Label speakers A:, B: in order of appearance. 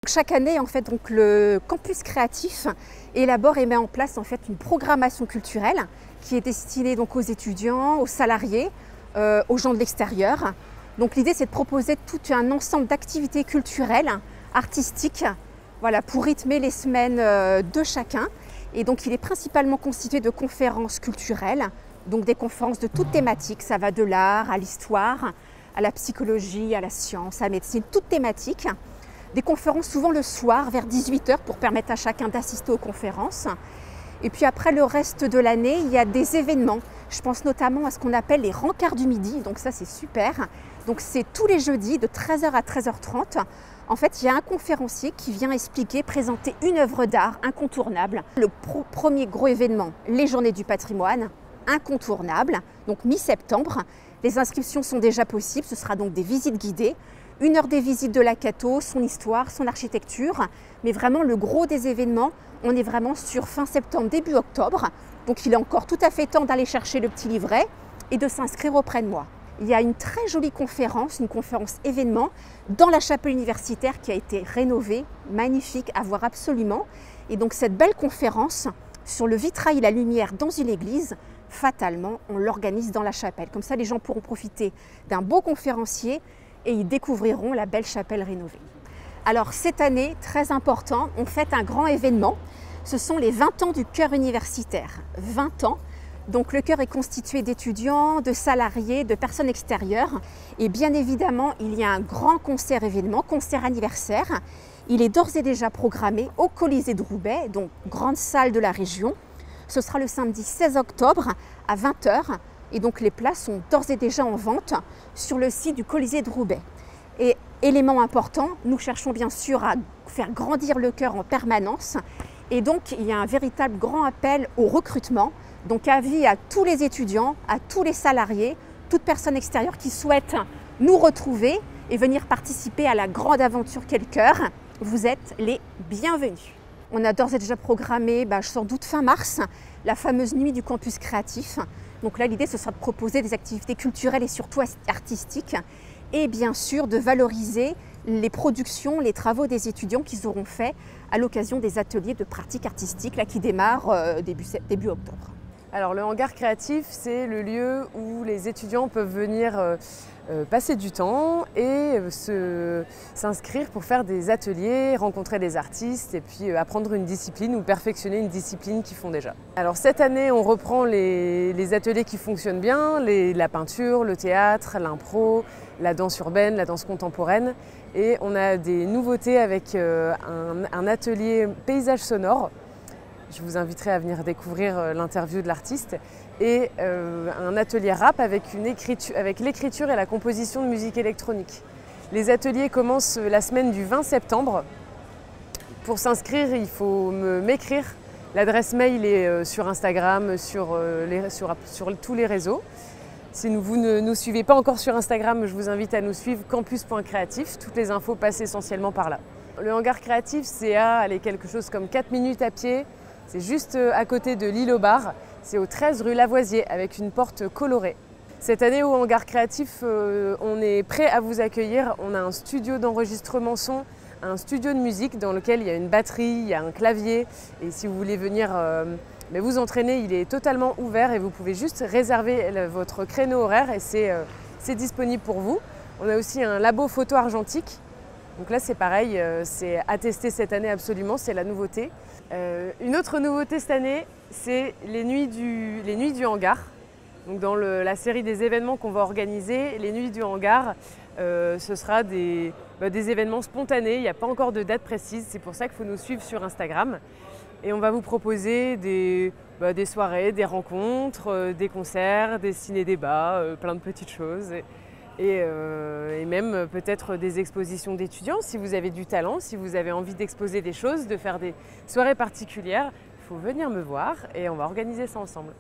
A: Chaque année, en fait, donc, le campus créatif élabore et met en place en fait, une programmation culturelle qui est destinée donc, aux étudiants, aux salariés, aux gens de l'extérieur. Donc l'idée, c'est de proposer tout un ensemble d'activités culturelles, artistiques, voilà, pour rythmer les semaines de chacun. Et donc il est principalement constitué de conférences culturelles, donc des conférences de toutes thématiques. Ça va de l'art à l'histoire, à la psychologie, à la science, à la médecine, toutes thématiques. Des conférences souvent le soir vers 18 h pour permettre à chacun d'assister aux conférences. Et puis après le reste de l'année, il y a des événements. Je pense notamment à ce qu'on appelle les rencarts du midi, donc ça c'est super. Donc c'est tous les jeudis de 13 h à 13 h 30. En fait, il y a un conférencier qui vient expliquer, présenter une œuvre d'art incontournable. Le premier gros événement, les Journées du patrimoine, incontournable, donc mi-septembre. Les inscriptions sont déjà possibles, ce sera donc des visites guidées. 1 heure des visites de la Cato, son histoire, son architecture. Mais vraiment, le gros des événements, on est vraiment sur fin septembre, début octobre. Donc il est encore tout à fait temps d'aller chercher le petit livret et de s'inscrire auprès de moi. Il y a une très jolie conférence, une conférence événement dans la chapelle universitaire qui a été rénovée, magnifique à voir absolument. Et donc cette belle conférence sur le vitrail et la lumière dans une église, fatalement, on l'organise dans la chapelle. Comme ça, les gens pourront profiter d'un beau conférencier et ils découvriront la belle chapelle rénovée. Alors cette année, très important, on fête un grand événement. Ce sont les 20 ans du chœur universitaire. 20 ans. Donc le chœur est constitué d'étudiants, de salariés, de personnes extérieures. Et bien évidemment, il y a un grand concert événement, concert anniversaire. Il est d'ores et déjà programmé au Colisée de Roubaix, donc grande salle de la région. Ce sera le samedi 16 octobre à 20 h. Et donc les places sont d'ores et déjà en vente sur le site du Colisée de Roubaix. Et élément important, nous cherchons bien sûr à faire grandir le chœur en permanence. Et donc il y a un véritable grand appel au recrutement. Donc avis à tous les étudiants, à tous les salariés, toute personne extérieure qui souhaite nous retrouver et venir participer à la grande aventure qu'est le chœur. Vous êtes les bienvenus. On a d'ores et déjà programmé, sans doute fin mars, la fameuse nuit du campus créatif. Donc là, l'idée, ce sera de proposer des activités culturelles et surtout artistiques et bien sûr de valoriser les productions, les travaux des étudiants qu'ils auront fait à l'occasion des ateliers de pratique artistique là, qui démarrent début octobre.
B: Alors le hangar créatif, c'est le lieu où les étudiants peuvent venir passer du temps et s'inscrire pour faire des ateliers, rencontrer des artistes et puis apprendre une discipline ou perfectionner une discipline qu'ils font déjà. Alors cette année, on reprend les ateliers qui fonctionnent bien, la peinture, le théâtre, l'impro, la danse urbaine, la danse contemporaine. Et on a des nouveautés avec un atelier paysage sonore. Je vous inviterai à venir découvrir l'interview de l'artiste et un atelier rap avec l'écriture et la composition de musique électronique. Les ateliers commencent la semaine du 20 septembre. Pour s'inscrire, il faut m'écrire. L'adresse mail est sur Instagram, sur tous les réseaux. Si vous ne nous suivez pas encore sur Instagram, je vous invite à nous suivre campus.creatif. Toutes les infos passent essentiellement par là. Le hangar créatif, c'est à quelque chose comme 4 minutes à pied. C'est juste à côté de l'île aux Bar, c'est au 13 rue Lavoisier avec une porte colorée. Cette année au hangar créatif, on est prêt à vous accueillir. On a un studio d'enregistrement son, un studio de musique dans lequel il y a une batterie, il y a un clavier. Et si vous voulez venir vous entraîner, il est totalement ouvert et vous pouvez juste réserver votre créneau horaire et c'est disponible pour vous. On a aussi un labo photo argentique. Donc là c'est pareil, c'est à tester cette année absolument, c'est la nouveauté. Une autre nouveauté cette année, c'est les nuits du hangar. Donc dans la série des événements qu'on va organiser, les nuits du hangar, ce sera des événements spontanés, il n'y a pas encore de date précise, c'est pour ça qu'il faut nous suivre sur Instagram. Et on va vous proposer des soirées, des rencontres, des concerts, des ciné-débats, plein de petites choses. Et même peut-être des expositions d'étudiants si vous avez du talent, si vous avez envie d'exposer des choses, de faire des soirées particulières. Il faut venir me voir et on va organiser ça ensemble.